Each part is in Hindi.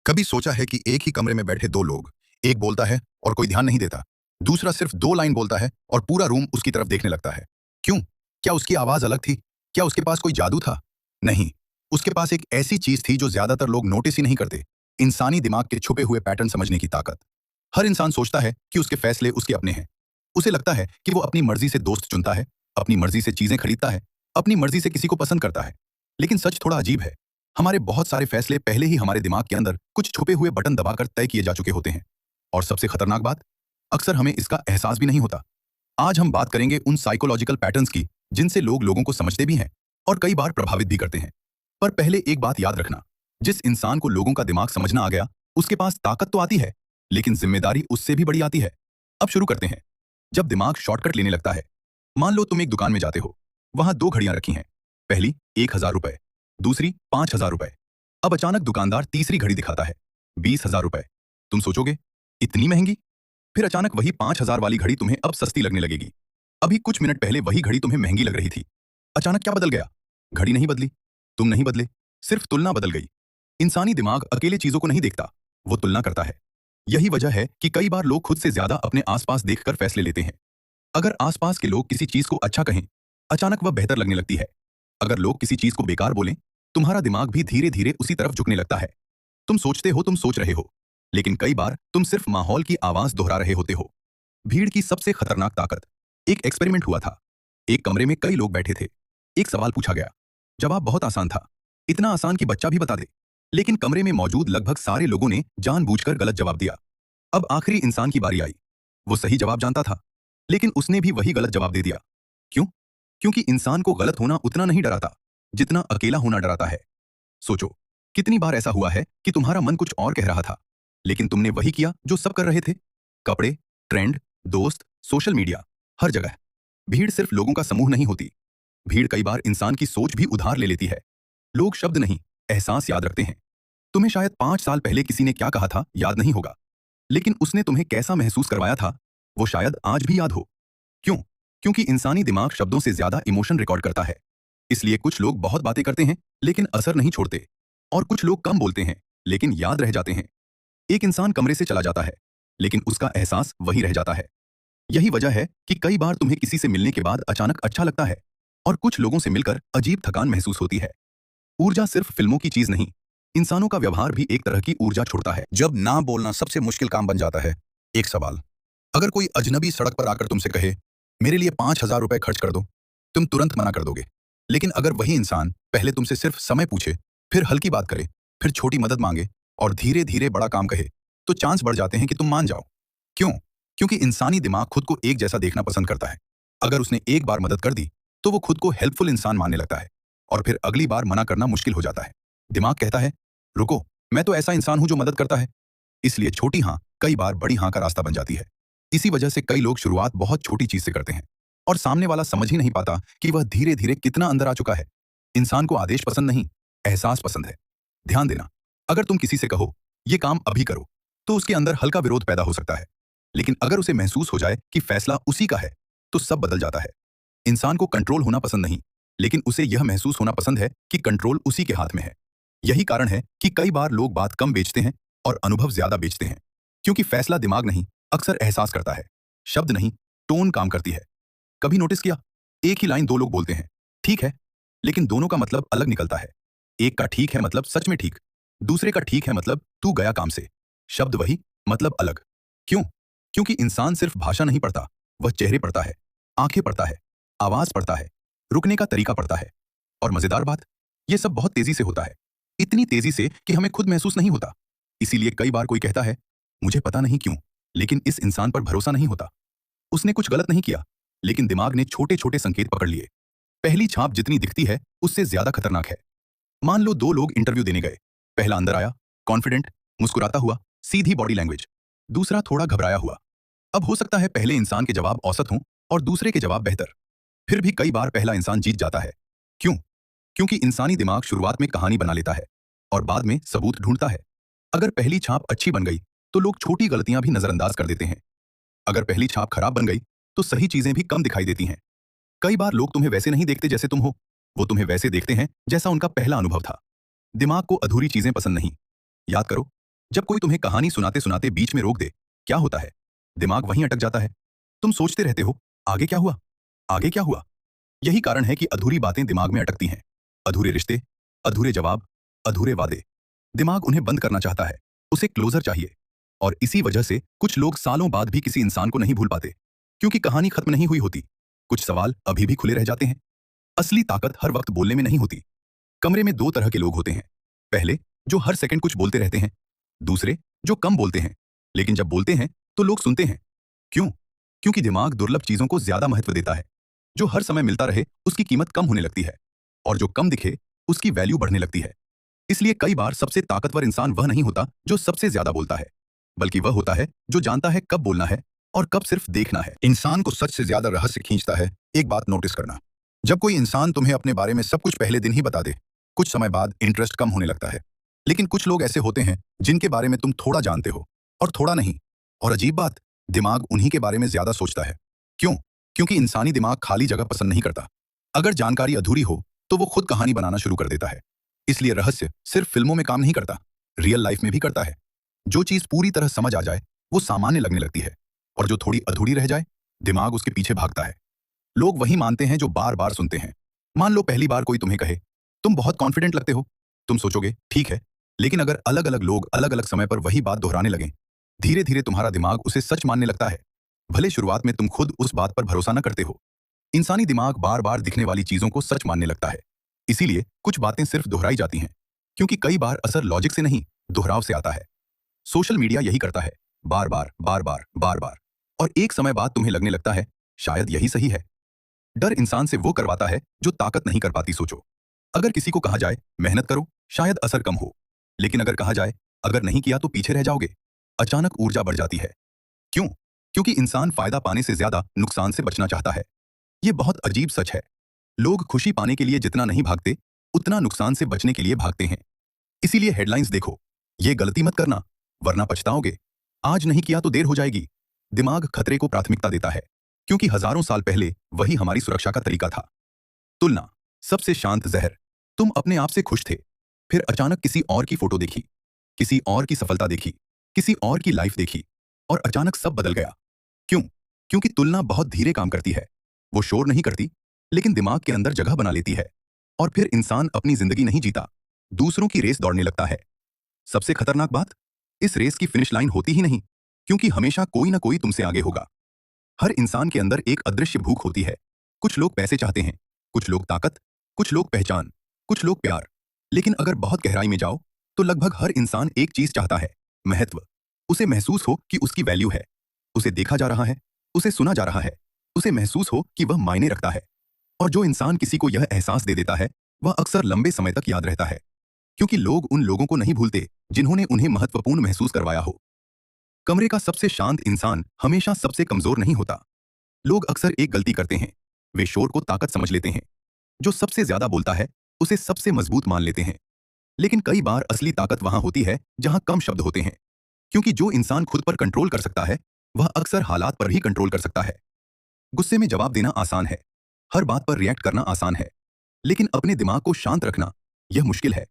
कभी सोचा है कि एक ही कमरे में बैठे दो लोग, एक बोलता है और कोई ध्यान नहीं देता, दूसरा सिर्फ दो लाइन बोलता है और पूरा रूम उसकी तरफ देखने लगता है। क्यों? क्या उसकी आवाज अलग थी? क्या उसके पास कोई जादू था? नहीं। उसके पास एक ऐसी चीज थी जो ज्यादातर लोग नोटिस ही नहीं करते। इंसानी दिमाग के छुपे हुए पैटर्न समझने की ताकत। हर इंसान सोचता है कि उसके फैसले उसके अपने हैं। उसे लगता है कि वो अपनी मर्जी से दोस्त चुनता है, अपनी मर्जी से चीजें खरीदता है, अपनी मर्जी से किसी को पसंद करता है। लेकिन सच थोड़ा अजीब है। हमारे बहुत सारे फैसले पहले ही हमारे दिमाग के अंदर कुछ छुपे हुए बटन दबाकर तय किए जा चुके होते हैं। और सबसे खतरनाक बात, अक्सर हमें इसका एहसास भी नहीं होता। आज हम बात करेंगे उन साइकोलॉजिकल पैटर्न्स की जिनसे लोग लोगों को समझते भी हैं और कई बार प्रभावित भी करते हैं। पर पहले एक बात याद रखना, जिस इंसान को लोगों का दिमाग समझना आ गया, उसके पास ताकत तो आती है, लेकिन जिम्मेदारी उससे भी बड़ी आती है। अब शुरू करते हैं। जब दिमाग शॉर्टकट लेने लगता है। मान लो तुम एक दुकान में जाते हो, वहां दो घड़ियां रखी हैं। पहली 1,000 रुपए, दूसरी 5,000 रुपए। अब अचानक दुकानदार तीसरी घड़ी दिखाता है, 20,000 रुपए। तुम सोचोगे, इतनी महंगी? फिर अचानक वही 5,000 वाली घड़ी तुम्हें अब सस्ती लगने लगेगी। अभी कुछ मिनट पहले वही घड़ी तुम्हें महंगी लग रही थी। अचानक क्या बदल गया? घड़ी नहीं बदली, तुम नहीं बदले, सिर्फ तुलना बदल गई। इंसानी दिमाग अकेले चीजों को नहीं देखता, वो तुलना करता है। यही वजह है कि कई बार लोग खुद से ज्यादा अपने आसपास देखकर फैसले लेते हैं। अगर आसपास के लोग किसी चीज को अच्छा कहें, अचानक वह बेहतर लगने लगती है। अगर लोग किसी चीज को बेकार बोलें, तुम्हारा दिमाग भी धीरे धीरे उसी तरफ झुकने लगता है। तुम सोचते हो तुम सोच रहे हो, लेकिन कई बार तुम सिर्फ माहौल की आवाज दोहरा रहे होते हो। भीड़ की सबसे खतरनाक ताकत। एक एक्सपेरिमेंट हुआ था। एक कमरे में कई लोग बैठे थे। एक सवाल पूछा गया। जवाब बहुत आसान था, इतना आसान कि बच्चा भी बता दे। लेकिन कमरे में मौजूद लगभग सारे लोगों ने जानबूझकर गलत जवाब दिया। अब आखिरी इंसान की बारी आई। वो सही जवाब जानता था, लेकिन उसने भी वही गलत जवाब दे दिया। क्यों? क्योंकि इंसान को गलत होना उतना नहीं डराता जितना अकेला होना डराता है। सोचो, कितनी बार ऐसा हुआ है कि तुम्हारा मन कुछ और कह रहा था, लेकिन तुमने वही किया जो सब कर रहे थे। कपड़े, ट्रेंड, दोस्त, सोशल मीडिया, हर जगह। भीड़ सिर्फ लोगों का समूह नहीं होती। भीड़ कई बार इंसान की सोच भी उधार ले लेती है। लोग शब्द नहीं, एहसास याद रखते हैं। तुम्हें शायद 5 साल पहले किसी ने क्या कहा था याद नहीं होगा, लेकिन उसने तुम्हें कैसा महसूस करवाया था, वो शायद आज भी याद हो। क्यों? क्योंकि इंसानी दिमाग शब्दों से ज्यादा इमोशन रिकॉर्ड करता है। इसलिए कुछ लोग बहुत बातें करते हैं लेकिन असर नहीं छोड़ते, और कुछ लोग कम बोलते हैं लेकिन याद रह जाते हैं। एक इंसान कमरे से चला जाता है, लेकिन उसका एहसास वही रह जाता है। यही वजह है कि कई बार तुम्हें किसी से मिलने के बाद अचानक अच्छा लगता है, और कुछ लोगों से मिलकर अजीब थकान महसूस होती है। ऊर्जा सिर्फ फिल्मों की चीज नहीं, इंसानों का व्यवहार भी एक तरह की ऊर्जा छोड़ता है। जब ना बोलना सबसे मुश्किल काम बन जाता है। एक सवाल, अगर कोई अजनबी सड़क पर आकर तुमसे कहे, मेरे लिए 5,000 रुपए खर्च कर दो, तुम तुरंत मना कर दोगे। लेकिन अगर वही इंसान पहले तुमसे सिर्फ समय पूछे, फिर हल्की बात करे, फिर छोटी मदद मांगे और धीरे धीरे बड़ा काम कहे, तो चांस बढ़ जाते हैं कि तुम मान जाओ। क्यों? क्योंकि इंसानी दिमाग खुद को एक जैसा देखना पसंद करता है। अगर उसने एक बार मदद कर दी, तो वो खुद को हेल्पफुल इंसान मानने लगता है, और फिर अगली बार मना करना मुश्किल हो जाता है। दिमाग कहता है, रुको, मैं तो ऐसा इंसान हूं जो मदद करता है। इसलिए छोटी हाँ कई बार बड़ी हाँ का रास्ता बन जाती है। इसी वजह से कई लोग शुरुआत बहुत छोटी चीज से करते हैं, और सामने वाला समझ ही नहीं पाता कि वह धीरे धीरे कितना अंदर आ चुका है। इंसान को आदेश पसंद नहीं, एहसास पसंद है। ध्यान देना, अगर तुम किसी से कहो, ये काम अभी करो, तो उसके अंदर हल्का विरोध पैदा हो सकता है। लेकिन अगर उसे महसूस हो जाए कि फैसला उसी का है, तो सब बदल जाता है। इंसान को कंट्रोल होना पसंद नहीं, लेकिन उसे यह महसूस होना पसंद है कि कंट्रोल उसी के हाथ में है। यही कारण है कि कई बार लोग बात कम बेचते हैं और अनुभव ज्यादा बेचते हैं, क्योंकि फैसला दिमाग नहीं, अक्सर एहसास करता है। शब्द नहीं, टोन काम करती है। कभी नोटिस किया, एक ही लाइन दो लोग बोलते हैं, ठीक है, लेकिन दोनों का मतलब अलग निकलता है। एक का ठीक है मतलब सच में ठीक, दूसरे का ठीक है मतलब तू गया काम से। शब्द वही, मतलब अलग। क्यों? क्योंकि इंसान सिर्फ भाषा नहीं पढ़ता, वह चेहरे पढ़ता है, आंखें पढ़ता है, आवाज पढ़ता है, रुकने का तरीका पढ़ता है। और मजेदार बात, यह सब बहुत तेजी से होता है, इतनी तेजी से कि हमें खुद महसूस नहीं होता। इसीलिए कई बार कोई कहता है, मुझे पता नहीं क्यों, लेकिन इस इंसान पर भरोसा नहीं होता। उसने कुछ गलत नहीं किया, लेकिन दिमाग ने छोटे छोटे संकेत पकड़ लिए। पहली छाप जितनी दिखती है, उससे ज्यादा खतरनाक है। मान लो दो लोग इंटरव्यू देने गए। पहला अंदर आया, कॉन्फिडेंट, मुस्कुराता हुआ, सीधी बॉडी लैंग्वेज। दूसरा थोड़ा घबराया हुआ। अब हो सकता है पहले इंसान के जवाब औसत हों और दूसरे के जवाब बेहतर। फिर भी कई बार पहला इंसान जीत जाता है। क्यों? क्योंकि इंसानी दिमाग शुरुआत में कहानी बना लेता है और बाद में सबूत ढूंढता है। अगर पहली छाप अच्छी बन गई, तो लोग छोटी गलतियां भी नजरअंदाज कर देते हैं। अगर पहली छाप खराब बन गई, तो सही चीजें भी कम दिखाई देती हैं। कई बार लोग तुम्हें वैसे नहीं देखते जैसे तुम हो, वो तुम्हें वैसे देखते हैं जैसा उनका पहला अनुभव था। दिमाग को अधूरी चीजें पसंद नहीं। याद करो, जब कोई तुम्हें कहानी सुनाते सुनाते बीच में रोक दे, क्या होता है? दिमाग वहीं अटक जाता है। तुम सोचते रहते हो, आगे क्या हुआ? आगे क्या हुआ? यही कारण है कि अधूरी बातें दिमाग में अटकती हैं। अधूरे रिश्ते, अधूरे जवाब, अधूरे वादे। दिमाग उन्हें बंद करना चाहता है। उसे क्लोजर चाहिए। और इसी वजह से कुछ लोग सालों बाद भी किसी इंसान को नहीं भूल पाते, क्योंकि कहानी खत्म नहीं हुई होती। कुछ सवाल अभी भी खुले रह जाते हैं। असली ताकत हर वक्त बोलने में नहीं होती। कमरे में दो तरह के लोग होते हैं। पहले, जो हर सेकंड कुछ बोलते रहते हैं। दूसरे, जो कम बोलते हैं, लेकिन जब बोलते हैं तो लोग सुनते हैं। क्यों? क्योंकि दिमाग दुर्लभ चीजों को ज्यादा महत्व देता है। जो हर समय मिलता रहे उसकी कीमत कम होने लगती है, और जो कम दिखे उसकी वैल्यू बढ़ने लगती है। इसलिए कई बार सबसे ताकतवर इंसान वह नहीं होता जो सबसे ज्यादा बोलता है, बल्कि वह होता है जो जानता है कब बोलना है और कब सिर्फ देखना है। इंसान को सच से ज्यादा रहस्य खींचता है एक बात नोटिस करना। जब कोई इंसान तुम्हें अपने बारे में सब कुछ पहले दिन ही बता दे, कुछ समय बाद इंटरेस्ट कम होने लगता है। लेकिन कुछ लोग ऐसे होते हैं जिनके बारे में तुम थोड़ा जानते हो और थोड़ा नहीं। और अजीब बात, दिमाग उन्हीं के बारे में ज्यादा सोचता है। क्यों? क्योंकि इंसानी दिमाग खाली जगह पसंद नहीं करता। अगर जानकारी अधूरी हो तो वो खुद कहानी बनाना शुरू कर देता है। इसलिए रहस्य सिर्फ फिल्मों में काम नहीं करता, रियल लाइफ में भी करता है। जो चीज पूरी तरह समझ आ जाए वो सामान्य लगने लगती है, और जो थोड़ी अधूरी रह जाए दिमाग उसके पीछे भागता है। लोग वही मानते हैं जो बार बार सुनते हैं। मान लो पहली बार कोई तुम्हें कहे, तुम बहुत कॉन्फिडेंट लगते हो। तुम सोचोगे ठीक है, लेकिन अगर अलग अलग लोग अलग अलग समय पर वही बात दोहराने लगें, धीरे धीरे तुम्हारा दिमाग उसे सच मानने लगता है, भले शुरुआत में तुम खुद उस बात पर भरोसा न करते हो। इंसानी दिमाग बार बार दिखने वाली चीजों को सच मानने लगता है। इसीलिए कुछ बातें सिर्फ दोहराई जाती हैं, क्योंकि कई बार असर लॉजिक से नहीं, दोहराव से आता है। सोशल मीडिया यही करता है, बार बार बार बार बार बार, और एक समय बाद तुम्हें लगने लगता है शायद यही सही है। डर इंसान से वो करवाता है जो ताकत नहीं कर पाती। सोचो, अगर किसी को कहा जाए मेहनत करो, शायद असर कम हो। लेकिन अगर कहा जाए अगर नहीं किया तो पीछे रह जाओगे, अचानक ऊर्जा बढ़ जाती है। क्यों? क्योंकि इंसान फायदा पाने से ज्यादा नुकसान से बचना चाहता है। ये बहुत अजीब सच है। लोग खुशी पाने के लिए जितना नहीं भागते, उतना नुकसान से बचने के लिए भागते हैं। इसीलिए हेडलाइंस देखो, ये गलती मत करना वरना पछताओगे, आज नहीं किया तो देर हो जाएगी। दिमाग खतरे को प्राथमिकता देता है, क्योंकि हजारों साल पहले वही हमारी सुरक्षा का तरीका था। तुलना सबसे शांत जहर। तुम अपने आप से खुश थे, फिर अचानक किसी और की फोटो देखी, किसी और की सफलता देखी, किसी और की लाइफ देखी, और अचानक सब बदल गया। क्यों? क्योंकि तुलना बहुत धीरे काम करती है। वो शोर नहीं करती, लेकिन दिमाग के अंदर जगह बना लेती है, और फिर इंसान अपनी जिंदगी नहीं जीता, दूसरों की रेस दौड़ने लगता है। सबसे खतरनाक बात, इस रेस की फिनिश लाइन होती ही नहीं, क्योंकि हमेशा कोई ना कोई तुमसे आगे होगा। हर इंसान के अंदर एक अदृश्य भूख होती है। कुछ लोग पैसे चाहते हैं, कुछ लोग ताकत, कुछ लोग पहचान, कुछ लोग प्यार। लेकिन अगर बहुत गहराई में जाओ तो लगभग हर इंसान एक चीज चाहता है, महत्व। उसे महसूस हो कि उसकी वैल्यू है, उसे देखा जा रहा है, उसे सुना जा रहा है, उसे महसूस हो कि वह मायने रखता है। और जो इंसान किसी को यह एहसास दे देता है, वह अक्सर लंबे समय तक याद रहता है, क्योंकि लोग उन लोगों को नहीं भूलते जिन्होंने उन्हें महत्वपूर्ण महसूस करवाया हो। कमरे का सबसे शांत इंसान हमेशा सबसे कमजोर नहीं होता। लोग अक्सर एक गलती करते हैं, वे शोर को ताकत समझ लेते हैं। जो सबसे ज्यादा बोलता है उसे सबसे मजबूत मान लेते हैं। लेकिन कई बार असली ताकत वहां होती है जहां कम शब्द होते हैं, क्योंकि जो इंसान खुद पर कंट्रोल कर सकता है वह अक्सर हालात पर भी कंट्रोल कर सकता है। गुस्से में जवाब देना आसान है, हर बात पर रिएक्ट करना आसान है, लेकिन अपने दिमाग को शांत रखना यह मुश्किल है।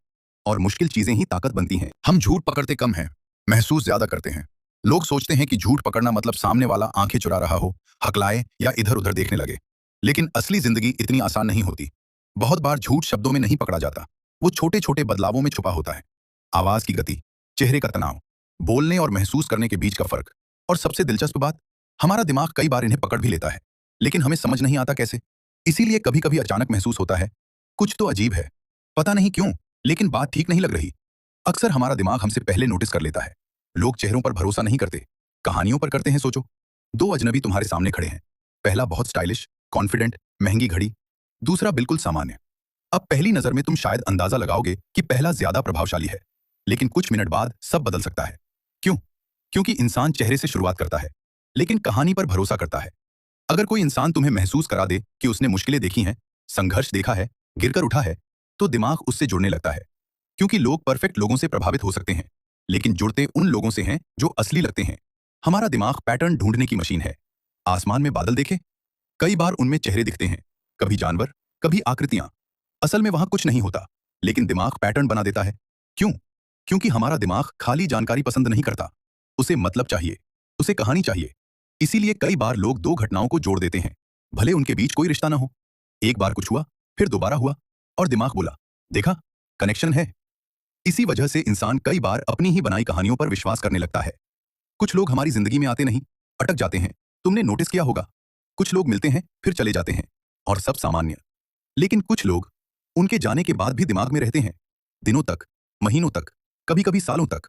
और मुश्किल चीजें ही ताकत बनती हैं। हम झूठ पकड़ते कम हैं, महसूस ज्यादा करते हैं। लोग सोचते हैं कि झूठ पकड़ना मतलब सामने वाला आंखें चुरा रहा हो, हकलाए या इधर उधर देखने लगे। लेकिन असली जिंदगी इतनी आसान नहीं होती। बहुत बार झूठ शब्दों में नहीं पकड़ा जाता, वो छोटे छोटे बदलावों में छुपा होता है। आवाज की गति, चेहरे का तनाव, बोलने और महसूस करने के बीच का फर्क। और सबसे दिलचस्प बात, हमारा दिमाग कई बार इन्हें पकड़ भी लेता है, लेकिन हमें समझ नहीं आता कैसे। इसीलिए कभी कभी अचानक महसूस होता है कुछ तो अजीब है, पता नहीं क्यों, लेकिन बात ठीक नहीं लग रही। अक्सर हमारा दिमाग हमसे पहले नोटिस कर लेता है। लोग चेहरों पर भरोसा नहीं करते, कहानियों पर करते हैं। सोचो, दो अजनबी तुम्हारे सामने खड़े हैं। पहला बहुत स्टाइलिश, कॉन्फिडेंट, महंगी घड़ी, दूसरा बिल्कुल सामान्य। अब पहली नजर में तुम शायद अंदाजा लगाओगे कि पहला ज्यादा प्रभावशाली है, लेकिन कुछ मिनट बाद सब बदल सकता है। क्यों? क्योंकि इंसान चेहरे से शुरुआत करता है, लेकिन कहानी पर भरोसा करता है। अगर कोई इंसान तुम्हें महसूस करा दे कि उसने मुश्किलें देखी हैं, संघर्ष देखा है, गिरकर उठा है, तो दिमाग उससे जुड़ने लगता है। क्योंकि लोग परफेक्ट लोगों से प्रभावित हो सकते हैं, लेकिन जुड़ते उन लोगों से हैं जो असली लगते हैं। हमारा दिमाग पैटर्न ढूंढने की मशीन है। आसमान में बादल देखे, कई बार उनमें चेहरे दिखते हैं, कभी जानवर, कभी आकृतियां। असल में वहां कुछ नहीं होता, लेकिन दिमाग पैटर्न बना देता है। क्यों? क्योंकि हमारा दिमाग खाली जानकारी पसंद नहीं करता, उसे मतलब चाहिए, उसे कहानी चाहिए। इसीलिए कई बार लोग दो घटनाओं को जोड़ देते हैं, भले उनके बीच कोई रिश्ता ना हो। एक बार कुछ हुआ, फिर दोबारा हुआ, और दिमाग बोला, देखा, कनेक्शन है। इसी वजह से इंसान कई बार अपनी ही बनाई कहानियों पर विश्वास करने लगता है। कुछ लोग हमारी जिंदगी में आते नहीं, अटक जाते हैं। तुमने नोटिस किया होगा, कुछ लोग मिलते हैं फिर चले जाते हैं, और सब सामान्य। लेकिन कुछ लोग उनके जाने के बाद भी दिमाग में रहते हैं, दिनों तक, महीनों तक, कभी कभी सालों तक।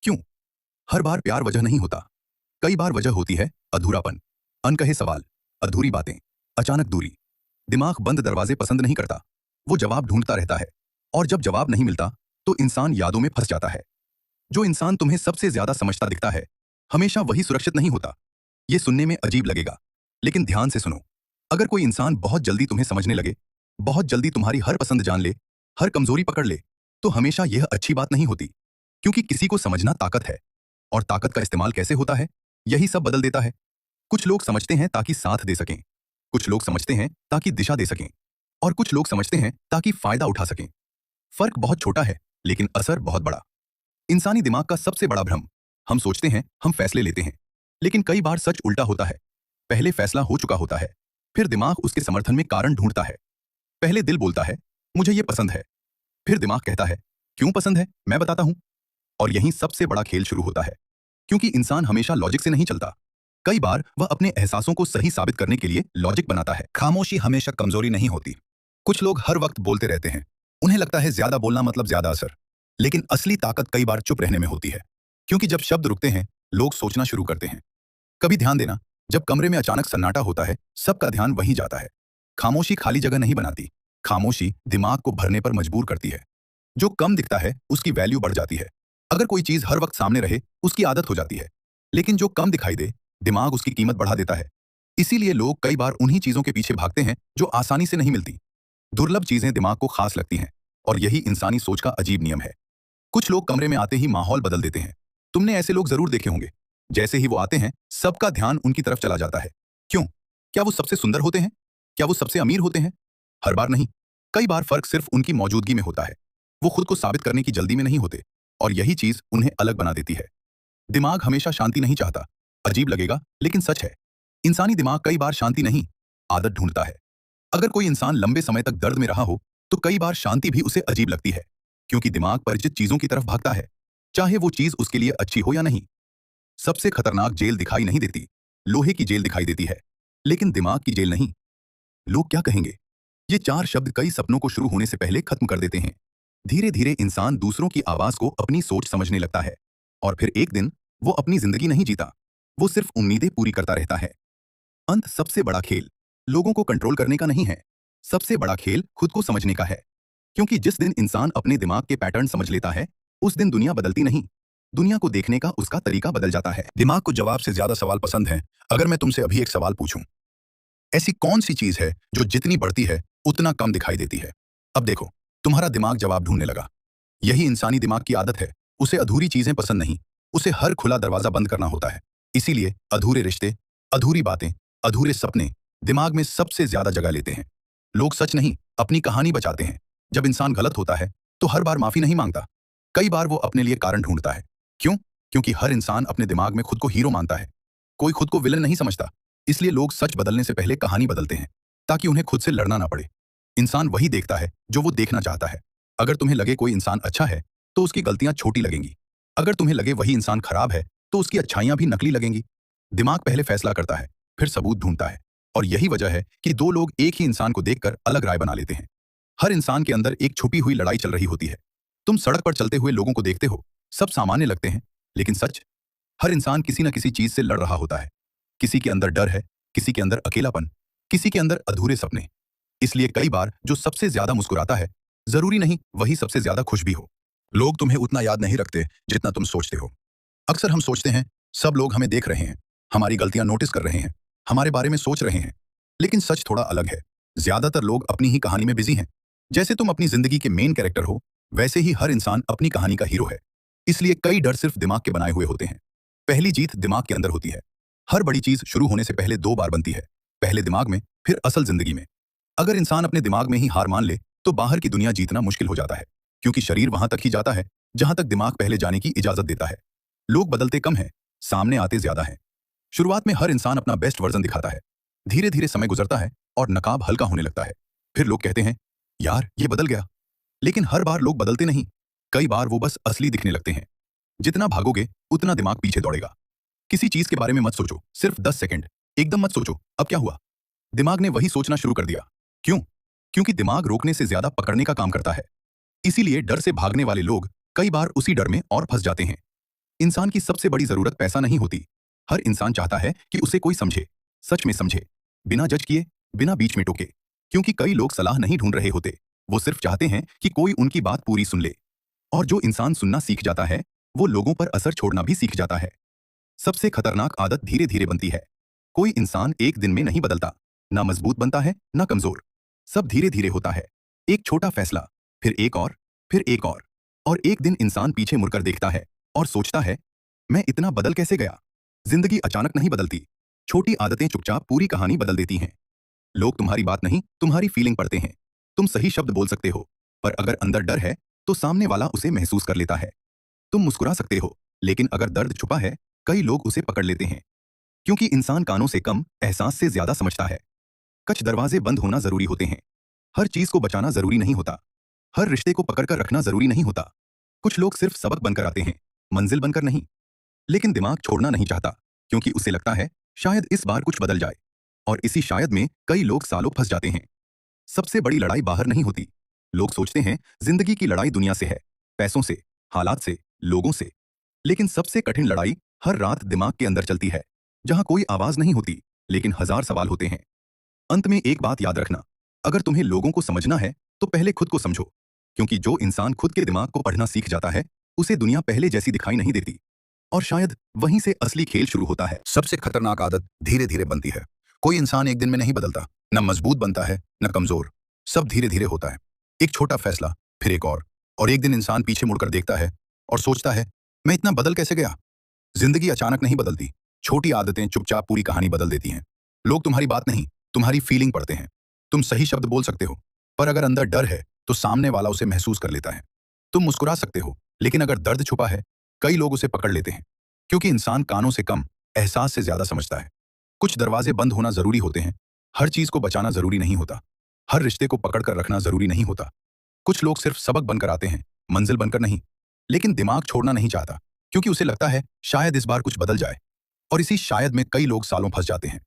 क्यों? हर बार प्यार वजह नहीं होता। कई बार वजह होती है अधूरापन, अनकहे सवाल, अधूरी बातें, अचानक दूरी। दिमाग बंद दरवाजे पसंद नहीं करता, वो जवाब ढूंढता रहता है। और जब जवाब नहीं मिलता तो इंसान यादों में फंस जाता है। जो इंसान तुम्हें सबसे ज्यादा समझता दिखता है, हमेशा वही सुरक्षित नहीं होता। ये सुनने में अजीब लगेगा, लेकिन ध्यान से सुनो। अगर कोई इंसान बहुत जल्दी तुम्हें समझने लगे, बहुत जल्दी तुम्हारी हर पसंद जान ले, हर कमजोरी पकड़ ले, तो हमेशा यह अच्छी बात नहीं होती। क्योंकि किसी को समझना ताकत है, और ताकत का इस्तेमाल कैसे होता है, यही सब बदल देता है। कुछ लोग समझते हैं ताकि साथ दे सकें, कुछ लोग समझते हैं ताकि दिशा दे सकें, और कुछ लोग समझते हैं ताकि फायदा उठा सकें। फर्क बहुत छोटा है, लेकिन असर बहुत बड़ा। इंसानी दिमाग का सबसे बड़ा भ्रम, हम सोचते हैं हम फैसले लेते हैं, लेकिन कई बार सच उल्टा होता है। पहले फैसला हो चुका होता है, फिर दिमाग उसके समर्थन में कारण ढूंढता है। पहले दिल बोलता है, मुझे ये पसंद है। फिर दिमाग कहता है, क्यों पसंद है, मैं बताता हूं। और यहीं सबसे बड़ा खेल शुरू होता है। क्योंकि इंसान हमेशा लॉजिक से नहीं चलता। कई बार वह अपने एहसासों को सही साबित करने के लिए लॉजिक बनाता है। खामोशी हमेशा कमजोरी नहीं होती। कुछ लोग हर वक्त बोलते रहते हैं, उन्हें लगता है ज्यादा बोलना मतलब ज्यादा असर। लेकिन असली ताकत कई बार चुप रहने में होती है। क्योंकि जब शब्द रुकते हैं, लोग सोचना शुरू करते हैं। कभी ध्यान देना, जब कमरे में अचानक सन्नाटा होता है, सबका ध्यान वहीं जाता है। खामोशी खाली जगह नहीं बनाती, खामोशी दिमाग को भरने पर मजबूर करती है। जो कम दिखता है उसकी वैल्यू बढ़ जाती है। अगर कोई चीज हर वक्त सामने रहे, उसकी आदत हो जाती है। लेकिन जो कम दिखाई दे, दिमाग उसकी कीमत बढ़ा देता है। इसीलिए लोग कई बार उन्हीं चीजों के पीछे भागते हैं जो आसानी से नहीं मिलती। दुर्लभ चीजें दिमाग को खास लगती हैं, और यही इंसानी सोच का अजीब नियम है। कुछ लोग कमरे में आते ही माहौल बदल देते हैं। तुमने ऐसे लोग जरूर देखे होंगे। जैसे ही वो आते हैं, सबका ध्यान उनकी तरफ चला जाता है। क्यों? क्या वो सबसे सुंदर होते हैं? क्या वो सबसे अमीर होते हैं? हर बार नहीं। कई बार फर्क सिर्फ उनकी मौजूदगी में होता है। वो खुद को साबित करने की जल्दी में नहीं होते, और यही चीज उन्हें अलग बना देती है। दिमाग हमेशा शांति नहीं चाहता। अजीब लगेगा, लेकिन सच है। इंसानी दिमाग कई बार शांति नहीं, आदत ढूंढता है। अगर कोई इंसान लंबे समय तक दर्द में रहा हो, तो कई बार शांति भी उसे अजीब लगती है। क्योंकि दिमाग परिचित चीजों की तरफ भागता है, चाहे वो चीज उसके लिए अच्छी हो या नहीं। सबसे खतरनाक जेल दिखाई नहीं देती, लोहे की जेल दिखाई देती है, लेकिन दिमाग की जेल नहीं। लोग क्या कहेंगे, ये चार शब्द कई सपनों को शुरू होने से पहले खत्म कर देते हैं। धीरे धीरे इंसान दूसरों की आवाज को अपनी सोच समझने लगता है, और फिर एक दिन वो अपनी जिंदगी नहीं जीता, वो सिर्फ उम्मीदें पूरी करता रहता है। अंत सबसे बड़ा खेल लोगों को कंट्रोल करने का नहीं है, सबसे बड़ा खेल खुद को समझने का है। क्योंकि जिस दिन इंसान अपने दिमाग के पैटर्न समझ लेता है, उस दिन दुनिया बदलती नहीं, दुनिया को देखने का उसका तरीका बदल जाता है। दिमाग को जवाब से ज्यादा सवाल पसंद हैं। अगर मैं तुमसे अभी एक सवाल पूछूं, ऐसी कौन सी चीज है जो जितनी बढ़ती है उतना कम दिखाई देती है? अब देखो, तुम्हारा दिमाग जवाब ढूंढने लगा। यही इंसानी दिमाग की आदत है। उसे अधूरी चीजें पसंद नहीं, उसे हर खुला दरवाजा बंद करना होता है। इसीलिए अधूरे रिश्ते, अधूरी बातें, अधूरे सपने दिमाग में सबसे ज्यादा जगह लेते हैं। लोग सच नहीं, अपनी कहानी बचाते हैं। जब इंसान गलत होता है, तो हर बार माफी नहीं मांगता। कई बार वो अपने लिए कारण ढूंढता है। क्यों? क्योंकि हर इंसान अपने दिमाग में खुद को हीरो मानता है। कोई खुद को विलन नहीं समझता। इसलिए लोग सच बदलने से पहले कहानी बदलते हैं, ताकि उन्हें खुद से लड़ना ना पड़े। इंसान वही देखता है जो वो देखना चाहता है। अगर तुम्हें लगे कोई इंसान अच्छा है, तो उसकी गलतियां छोटी लगेंगी। अगर तुम्हें लगे वही इंसान खराब है, तो उसकी अच्छाइयां भी नकली लगेंगी। दिमाग पहले फैसला करता है, फिर सबूत ढूंढता है। और यही वजह है कि दो लोग एक ही इंसान को देखकर अलग राय बना लेते हैं। हर इंसान के अंदर एक छुपी हुई लड़ाई चल रही होती है। तुम सड़क पर चलते हुए लोगों को देखते हो, सब सामान्य लगते हैं, लेकिन सच, हर इंसान किसी न किसी चीज से लड़ रहा होता है। किसी के अंदर डर है, किसी के अंदर अकेलापन, किसी के अंदर अधूरे सपने। इसलिए कई बार जो सबसे ज्यादा मुस्कुराता है, जरूरी नहीं वही सबसे ज्यादा खुश भी हो। लोग तुम्हें उतना याद नहीं रखते जितना तुम सोचते हो। अक्सर हम सोचते हैं सब लोग हमें देख रहे हैं, हमारी गलतियां नोटिस कर रहे हैं, हमारे बारे में सोच रहे हैं। लेकिन सच थोड़ा अलग है। ज्यादातर लोग अपनी ही कहानी में बिजी हैं। जैसे तुम अपनी जिंदगी के मेन कैरेक्टर हो, वैसे ही हर इंसान अपनी कहानी का हीरो है। इसलिए कई डर सिर्फ दिमाग के बनाए हुए होते हैं। पहली जीत दिमाग के अंदर होती है। हर बड़ी चीज शुरू होने से पहले दो बार बनती है, पहले दिमाग में, फिर असल जिंदगी में। अगर इंसान अपने दिमाग में ही हार मान ले, तो बाहर की दुनिया जीतना मुश्किल हो जाता है। क्योंकि शरीर वहां तक ही जाता है जहां तक दिमाग पहले जाने की इजाजत देता है। लोग बदलते कम हैं, सामने आते ज्यादा हैं। शुरुआत में हर इंसान अपना बेस्ट वर्जन दिखाता है। धीरे धीरे समय गुजरता है और नकाब हल्का होने लगता है। फिर लोग कहते हैं, यार ये बदल गया। लेकिन हर बार लोग बदलते नहीं। कई बार वो बस असली दिखने लगते हैं। जितना भागोगे उतना दिमाग पीछे दौड़ेगा। किसी चीज के बारे में मत सोचो, सिर्फ 10 सेकंड एकदम मत सोचो अब क्या हुआ। दिमाग ने वही सोचना शुरू कर दिया। क्यों? क्योंकि दिमाग रोकने से ज्यादा पकड़ने का काम करता है। इसीलिए डर से भागने वाले लोग कई बार उसी डर में और फंस जाते हैं। इंसान की सबसे बड़ी जरूरत पैसा नहीं होती। हर इंसान चाहता है कि उसे कोई समझे, सच में समझे, बिना जज किए, बिना बीच में टोके। क्योंकि कई लोग सलाह नहीं ढूंढ रहे होते, वो सिर्फ चाहते हैं कि कोई उनकी बात पूरी सुन ले। और जो इंसान सुनना सीख जाता है, वो लोगों पर असर छोड़ना भी सीख जाता है। सबसे खतरनाक आदत धीरे धीरे बनती है। कोई इंसान एक दिन में नहीं बदलता, ना मजबूत बनता है ना कमजोर। सब धीरे धीरे होता है। एक छोटा फैसला, फिर एक और, फिर एक और एक दिन इंसान पीछे मुड़कर देखता है और सोचता है, मैं इतना बदल कैसे गया। जिंदगी अचानक नहीं बदलती। छोटी आदतें चुपचाप पूरी कहानी बदल देती हैं। लोग तुम्हारी बात नहीं, तुम्हारी फीलिंग पढ़ते हैं। तुम सही शब्द बोल सकते हो, पर अगर अंदर डर है तो सामने वाला उसे महसूस कर लेता है। तुम मुस्कुरा सकते हो, लेकिन अगर दर्द छुपा है, कई लोग उसे पकड़ लेते हैं। क्योंकि इंसान कानों से कम एहसास से ज्यादा समझता है। कुछ दरवाजे बंद होना जरूरी होते हैं। हर चीज को बचाना जरूरी नहीं होता। हर रिश्ते को पकड़कर रखना जरूरी नहीं होता। कुछ लोग सिर्फ सबक बनकर आते हैं, मंजिल बनकर नहीं। लेकिन दिमाग छोड़ना नहीं चाहता, क्योंकि उसे लगता है शायद इस बार कुछ बदल जाए। और इसी शायद में कई लोग सालों फंस जाते हैं। सबसे बड़ी लड़ाई बाहर नहीं होती। लोग सोचते हैं जिंदगी की लड़ाई दुनिया से है, पैसों से, हालात से, लोगों से। लेकिन सबसे कठिन लड़ाई हर रात दिमाग के अंदर चलती है, जहां कोई आवाज नहीं होती, लेकिन हजार सवाल होते हैं। अंत में एक बात याद रखना, अगर तुम्हें लोगों को समझना है तो पहले खुद को समझो। क्योंकि जो इंसान खुद के दिमाग को पढ़ना सीख जाता है, उसे दुनिया पहले जैसी दिखाई नहीं देती। और शायद वहीं से असली खेल शुरू होता है। सबसे खतरनाक आदत धीरे धीरे बनती है। कोई इंसान एक दिन में नहीं बदलता, न मजबूत बनता है न कमजोर। सब धीरे धीरे होता है। एक छोटा फैसला, फिर एक और एक दिन इंसान पीछे मुड़कर देखता है और सोचता है, मैं इतना बदल कैसे गया। जिंदगी अचानक नहीं बदलती। छोटी आदतें चुपचाप पूरी कहानी बदल देती हैं। लोग तुम्हारी बात नहीं, तुम्हारी फीलिंग पढ़ते हैं। तुम सही शब्द बोल सकते हो, पर अगर अंदर डर है तो सामने वाला उसे महसूस कर लेता है। तुम मुस्कुरा सकते हो, लेकिन अगर दर्द छुपा है, कई लोग उसे पकड़ लेते हैं। क्योंकि इंसान कानों से कम एहसास से ज्यादा समझता है। कुछ दरवाजे बंद होना जरूरी होते हैं। हर चीज को बचाना जरूरी नहीं होता। हर रिश्ते को पकड़ कर रखना जरूरी नहीं होता। कुछ लोग सिर्फ सबक बनकर आते हैं, मंजिल बनकर नहीं। लेकिन दिमाग छोड़ना नहीं चाहता, क्योंकि उसे लगता है शायद इस बार कुछ बदल जाए। और इसी शायद में कई लोग सालों फंस जाते हैं।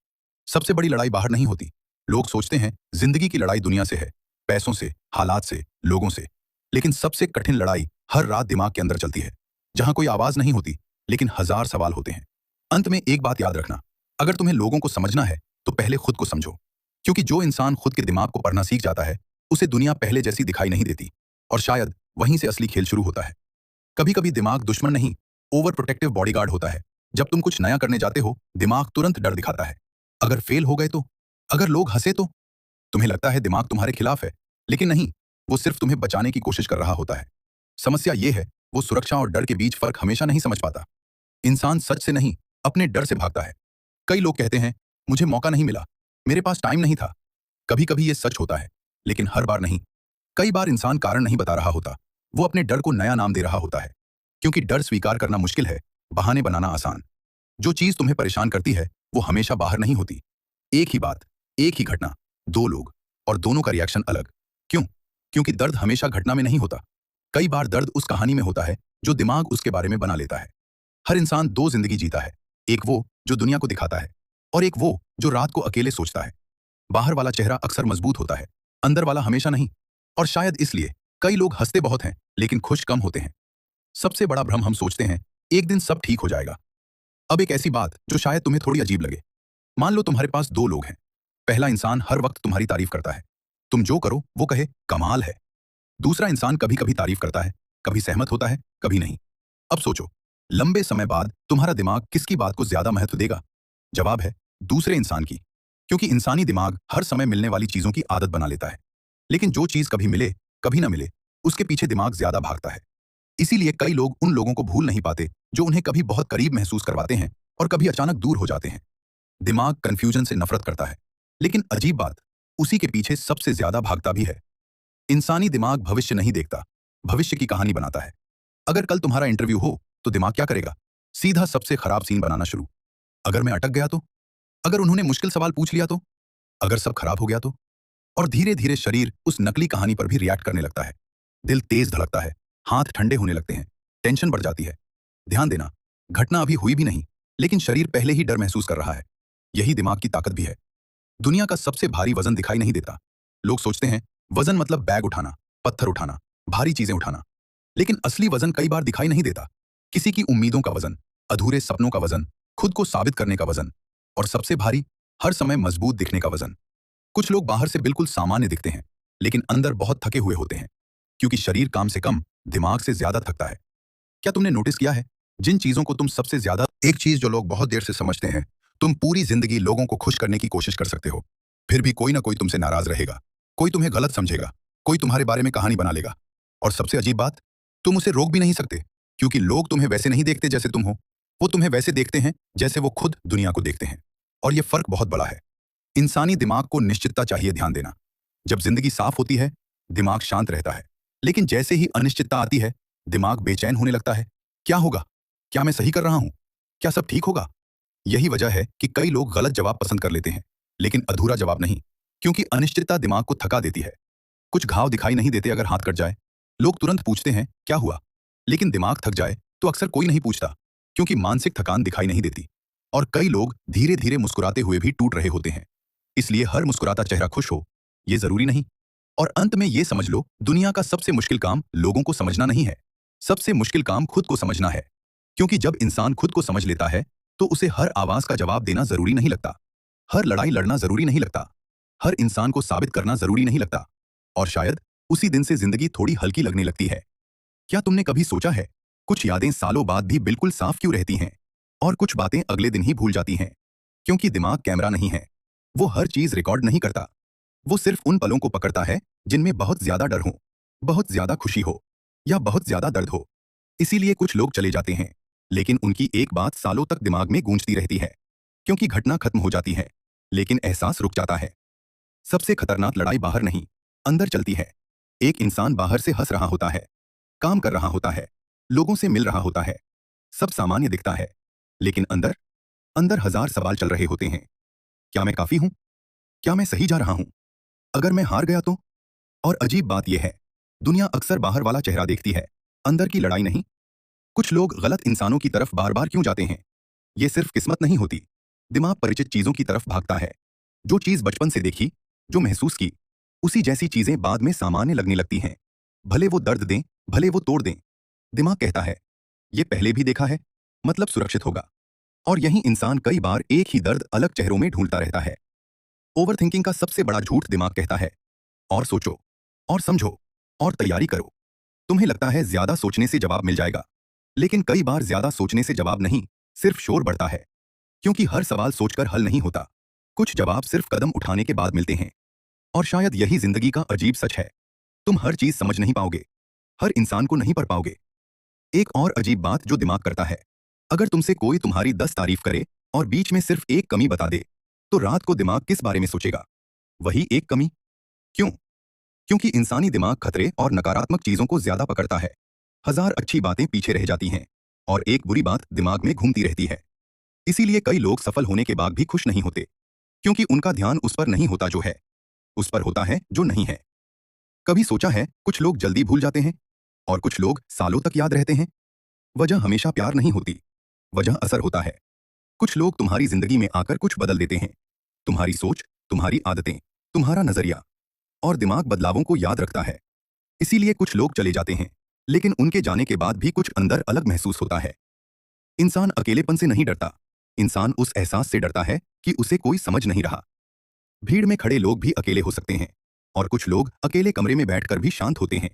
सबसे बड़ी लड़ाई बाहर नहीं होती। लोग सोचते हैं जिंदगी की लड़ाई दुनिया से है, पैसों से, हालात से, लोगों से। लेकिन सबसे कठिन लड़ाई हर रात दिमाग के अंदर चलती है, जहां कोई आवाज नहीं होती, लेकिन हजार सवाल होते हैं। अंत में एक बात याद रखना, अगर तुम्हें लोगों को समझना है तो पहले खुद को समझो। क्योंकि जो इंसान खुद के दिमाग को पढ़ना सीख जाता है, उसे दुनिया पहले जैसी दिखाई नहीं देती। और शायद वहीं से असली खेल शुरू होता है। कभी कभी दिमाग दुश्मन नहीं, ओवर प्रोटेक्टिव बॉडीगार्ड होता है। जब तुम कुछ नया करने जाते हो, दिमाग तुरंत डर दिखाता है। अगर फेल हो गए तो, अगर लोग हंसे तो, तुम्हें लगता है दिमाग तुम्हारे खिलाफ है, लेकिन नहीं, वो सिर्फ तुम्हें बचाने की कोशिश कर रहा होता है। समस्या ये है, वो सुरक्षा और डर के बीच फर्क हमेशा नहीं समझ पाता। इंसान सच से नहीं, अपने डर से भागता है। कई लोग कहते हैं, मुझे मौका नहीं मिला, मेरे पास टाइम नहीं था। कभी कभी ये सच होता है, लेकिन हर बार नहीं। कई बार इंसान कारण नहीं बता रहा होता, वो अपने डर को नया नाम दे रहा होता है। क्योंकि डर स्वीकार करना मुश्किल है, बहाने बनाना आसान। जो चीज तुम्हें परेशान करती है, वो हमेशा बाहर नहीं होती। एक ही बात, एक ही घटना, दो लोग, और दोनों का रिएक्शन अलग। क्यों? क्योंकि दर्द हमेशा घटना में नहीं होता। कई बार दर्द उस कहानी में होता है जो दिमाग उसके बारे में बना लेता है। हर इंसान दो जिंदगी जीता है, एक वो जो दुनिया को दिखाता है, और एक वो जो रात को अकेले सोचता है। बाहर वाला चेहरा अक्सर मजबूत होता है, अंदर वाला हमेशा नहीं। और शायद इसलिए कई लोग हंसते बहुत हैं, लेकिन खुश कम होते हैं। सबसे बड़ा भ्रम हम सोचते हैं एक दिन सब ठीक हो जाएगा। अब एक ऐसी बात जो शायद तुम्हें थोड़ी अजीब लगे। मान लो तुम्हारे पास दो लोग हैं। पहला इंसान हर वक्त तुम्हारी तारीफ करता है। तुम जो करो वो कहे कमाल है। दूसरा इंसान कभी कभी तारीफ करता है, कभी सहमत होता है, कभी नहीं। अब सोचो, लंबे समय बाद तुम्हारा दिमाग किसकी बात को ज्यादा महत्व देगा? जवाब है दूसरे इंसान की। क्योंकि इंसानी दिमाग हर समय मिलने वाली चीजों की आदत बना लेता है। लेकिन जो चीज कभी मिले, कभी ना मिले, उसके पीछे दिमाग ज्यादा भागता है। इसीलिए कई लोग उन लोगों को भूल नहीं पाते जो उन्हें कभी बहुत करीब महसूस करवाते हैं और कभी अचानक दूर हो जाते हैं। दिमाग कंफ्यूजन से नफरत करता है, लेकिन अजीब बात, उसी के पीछे सबसे ज्यादा भागता भी है। इंसानी दिमाग भविष्य नहीं देखता, भविष्य की कहानी बनाता है। अगर कल तुम्हारा इंटरव्यू हो तो दिमाग क्या करेगा? सीधा सबसे खराब सीन बनाना शुरू। अगर मैं अटक गया तो? अगर उन्होंने मुश्किल सवाल पूछ लिया तो? अगर सब खराब हो गया तो? और धीरे धीरे शरीर उस नकली कहानी पर भी रिएक्ट करने लगता है। दिल तेज धड़कता है, हाथ ठंडे होने लगते हैं, टेंशन बढ़ जाती है। ध्यान देना, घटना अभी हुई भी नहीं, लेकिन शरीर पहले ही डर महसूस कर रहा है। यही दिमाग की ताकत भी है। दुनिया का सबसे भारी वजन दिखाई नहीं देता। लोग सोचते हैं वजन मतलब बैग उठाना, पत्थर उठाना, भारी चीजें उठाना। लेकिन असली वजन कई बार दिखाई नहीं देता। किसी की उम्मीदों का वजन, अधूरे सपनों का वजन, खुद को साबित करने का वजन, और सबसे भारी, हर समय मजबूत दिखने का वजन। कुछ लोग बाहर से बिल्कुल सामान्य दिखते हैं, लेकिन अंदर बहुत थके हुए होते हैं, क्योंकि शरीर काम से कम दिमाग से ज्यादा थकता है। क्या तुमने नोटिस किया है, जिन चीजों को तुम सबसे ज्यादा, एक चीज जो लोग बहुत देर से समझते हैं, तुम पूरी जिंदगी लोगों को खुश करने की कोशिश कर सकते हो, फिर भी कोई ना कोई तुमसे नाराज रहेगा, कोई तुम्हें गलत समझेगा, कोई तुम्हारे बारे में कहानी बना लेगा। और सबसे अजीब बात, तुम उसे रोक भी नहीं सकते, क्योंकि लोग तुम्हें वैसे नहीं देखते जैसे तुम हो, वो तुम्हें वैसे देखते हैं जैसे वो खुद दुनिया को देखते हैं। और ये फर्क बहुत बड़ा है। इंसानी दिमाग को निश्चितता चाहिए, ध्यान देना। जब जिंदगी साफ होती है, दिमाग शांत रहता है, लेकिन जैसे ही अनिश्चितता आती है, दिमाग बेचैन होने लगता है। क्या होगा? क्या मैं सही कर रहा हूं? क्या सब ठीक होगा? यही वजह है कि कई लोग गलत जवाब पसंद कर लेते हैं, लेकिन अधूरा जवाब नहीं, क्योंकि अनिश्चितता दिमाग को थका देती है। कुछ घाव दिखाई नहीं देते अगर हाथ कट जाए। लोग तुरंत पूछते हैं क्या हुआ, लेकिन दिमाग थक जाए तो अक्सर कोई नहीं पूछता, क्योंकि मानसिक थकान दिखाई नहीं देती। और कई लोग धीरे धीरे मुस्कुराते हुए भी टूट रहे होते हैं। इसलिए हर मुस्कुराता चेहरा खुश हो, ये जरूरी नहीं। और अंत में ये समझ लो, दुनिया का सबसे मुश्किल काम लोगों को समझना नहीं है, सबसे मुश्किल काम खुद को समझना है। क्योंकि जब इंसान खुद को समझ लेता है, तो उसे हर आवाज का जवाब देना जरूरी नहीं लगता, हर लड़ाई लड़ना जरूरी नहीं लगता, हर इंसान को साबित करना जरूरी नहीं लगता। और शायद उसी दिन से जिंदगी थोड़ी हल्की लगने लगती है। क्या तुमने कभी सोचा है, कुछ यादें सालों बाद भी बिल्कुल साफ क्यों रहती हैं, और कुछ बातें अगले दिन ही भूल जाती हैं? क्योंकि दिमाग कैमरा नहीं है, वो हर चीज रिकॉर्ड नहीं करता। वो सिर्फ उन पलों को पकड़ता है जिनमें बहुत ज्यादा डर हो, बहुत ज्यादा खुशी हो, या बहुत ज्यादा दर्द हो। इसीलिए कुछ लोग चले जाते हैं, लेकिन उनकी एक बात सालों तक दिमाग में गूंजती रहती है। क्योंकि घटना खत्म हो जाती है, लेकिन एहसास रुक जाता है। सबसे खतरनाक लड़ाई बाहर नहीं, अंदर चलती है। एक इंसान बाहर से हंस रहा होता है, काम कर रहा होता है, लोगों से मिल रहा होता है, सब सामान्य दिखता है, लेकिन अंदर अंदर हजार सवाल चल रहे होते हैं। क्या मैं काफी हूं? क्या मैं सही जा रहा हूं? अगर मैं हार गया तो? और अजीब बात यह है, दुनिया अक्सर बाहर वाला चेहरा देखती है, अंदर की लड़ाई नहीं। कुछ लोग गलत इंसानों की तरफ बार बार क्यों जाते हैं? ये सिर्फ किस्मत नहीं होती। दिमाग परिचित चीजों की तरफ भागता है। जो चीज बचपन से देखी, जो महसूस की, उसी जैसी चीजें बाद में सामान्य लगने लगती हैं। भले वो दर्द दें, भले वो तोड़ दें। दिमाग कहता है ये पहले भी देखा है, मतलब सुरक्षित होगा। और यही इंसान कई बार एक ही दर्द अलग चेहरों में ढूंढता रहता है। ओवरथिंकिंग का सबसे बड़ा झूठ दिमाग कहता है और सोचो, और समझो, और तैयारी करो। तुम्हें लगता है ज्यादा सोचने से जवाब मिल जाएगा, लेकिन कई बार ज्यादा सोचने से जवाब नहीं, सिर्फ शोर बढ़ता है। क्योंकि हर सवाल सोचकर हल नहीं होता, कुछ जवाब सिर्फ कदम उठाने के बाद मिलते हैं। और शायद यही जिंदगी का अजीब सच है, तुम हर चीज समझ नहीं पाओगे, हर इंसान को नहीं पढ़ पाओगे। एक और अजीब बात जो दिमाग करता है, अगर तुमसे कोई तुम्हारी 10 तारीफ करे और बीच में सिर्फ एक कमी बता दे, तो रात को दिमाग किस बारे में सोचेगा? वही एक कमी। क्यों? क्योंकि इंसानी दिमाग खतरे और नकारात्मक चीजों को ज्यादा पकड़ता है। हजार अच्छी बातें पीछे रह जाती हैं, और एक बुरी बात दिमाग में घूमती रहती है। इसीलिए कई लोग सफल होने के बाद भी खुश नहीं होते, क्योंकि उनका ध्यान उस पर नहीं होता जो है, उस पर होता है जो नहीं है। कभी सोचा है, कुछ लोग जल्दी भूल जाते हैं, और कुछ लोग सालों तक याद रहते हैं? वजह हमेशा प्यार नहीं होती, वजह असर होता है। कुछ लोग तुम्हारी जिंदगी में आकर कुछ बदल देते हैं, तुम्हारी सोच, तुम्हारी आदतें, तुम्हारा नजरिया। और दिमाग बदलावों को याद रखता है। इसीलिए कुछ लोग चले जाते हैं, लेकिन उनके जाने के बाद भी कुछ अंदर अलग महसूस होता है। इंसान अकेलेपन से नहीं डरता, इंसान उस एहसास से डरता है कि उसे कोई समझ नहीं रहा। भीड़ में खड़े लोग भी अकेले हो सकते हैं, और कुछ लोग अकेले कमरे में बैठकर भी शांत होते हैं।